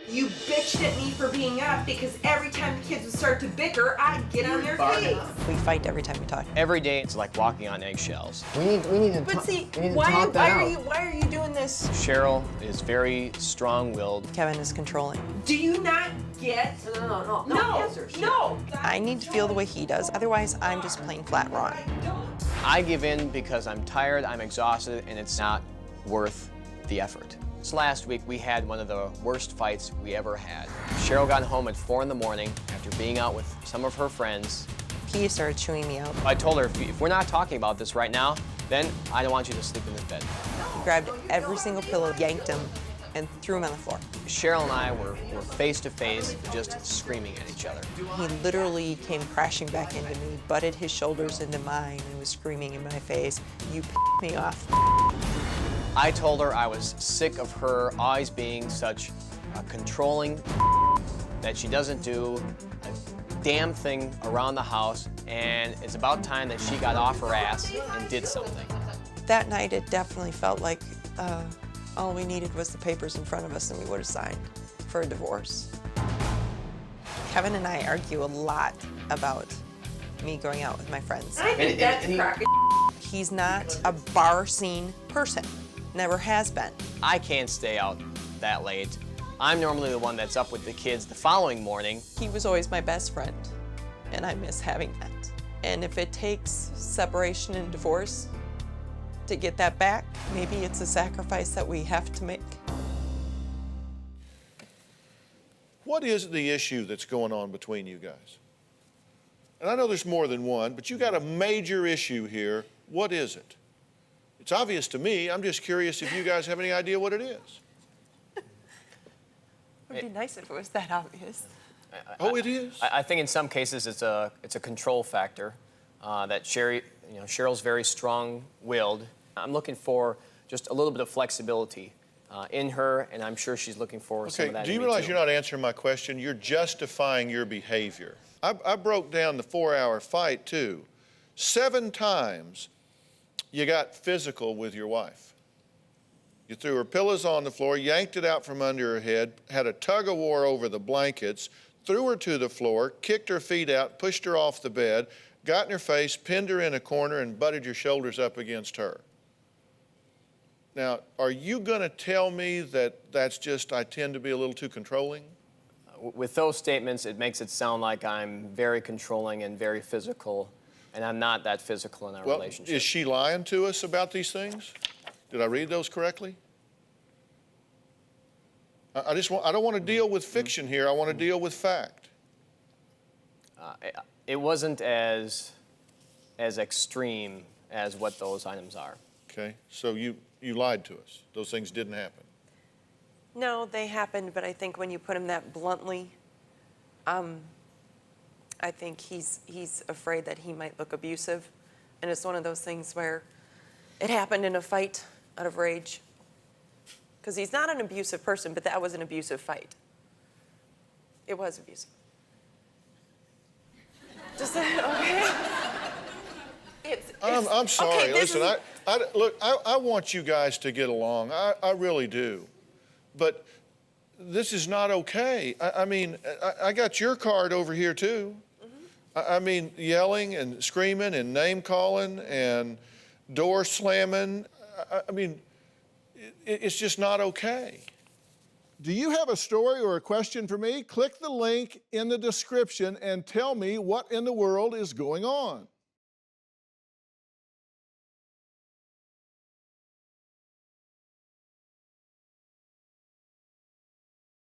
You bitched at me for being up because every time the kids would start to bicker, I'd get on their case. We fight every time we talk. Every day it's like walking on eggshells. We need to But see, why are you doing this? Cheryl is very strong-willed. Kevin is controlling. Do you not get? No. I need to feel the way he does. Otherwise, I'm just plain flat wrong. I give in because I'm tired, I'm exhausted, and it's not worth the effort. This last week, we had one of the worst fights we ever had. Cheryl got home at 4 in the morning after being out with some of her friends. He started chewing me out. I told her, if we're not talking about this right now, then I don't want you to sleep in this bed. He grabbed every single pillow, yanked him, and threw him on the floor. Cheryl and I were face to face, just screaming at each other. He literally came crashing back into me, butted his shoulders into mine, and was screaming in my face, "You pissed me off." I told her I was sick of her always being such a controlling that she doesn't do a damn thing around the house, and it's about time that she got off her ass and did something. That night, it definitely felt like all we needed was the papers in front of us, and we would have signed for a divorce. Kevin and I argue a lot about me going out with my friends. I think that's a crock of He's not a bar scene person. Never has been. I can't stay out that late. I'm normally the one that's up with the kids the following morning. He was always my best friend, and I miss having that. And if it takes separation and divorce to get that back, maybe it's a sacrifice that we have to make. What is the issue that's going on between you guys? And I know there's more than one, but you got a major issue here. What is it? It's obvious to me. I'm just curious if you guys have any idea what it is. It would be nice if it was that obvious. Oh, it is? I think in some cases it's a control factor that Cheryl's very strong-willed. I'm looking for just a little bit of flexibility in her, and I'm sure she's looking for some of that. Okay, do you realize you're not answering my question? You're justifying your behavior. I broke down the 4-hour fight, too. 7 times you got physical with your wife. You threw her pillows on the floor, yanked it out from under her head, had a tug-of-war over the blankets, threw her to the floor, kicked her feet out, pushed her off the bed, got in her face, pinned her in a corner, and butted your shoulders up against her. Now, are you going to tell me that that's just I tend to be a little too controlling? With those statements, it makes it sound like I'm very controlling and very physical, and I'm not that physical in our relationship. Is she lying to us about these things? Did I read those correctly? I don't want to deal with fiction here. I want to deal with fact. It wasn't as extreme as what those items are. Okay, so you lied to us. Those things didn't happen. No, they happened, but I think when you put him that bluntly, I think he's afraid that he might look abusive. And it's one of those things where it happened in a fight out of rage. Because he's not an abusive person, but that was an abusive fight. It was abusive. Just, okay? I'm sorry. Okay, listen, I want you guys to get along. I really do. But this is not okay. I mean, I got your card over here, too. I mean, yelling and screaming and name-calling and door slamming. I mean, it's just not okay. Do you have a story or a question for me? Click the link in the description and tell me what in the world is going on.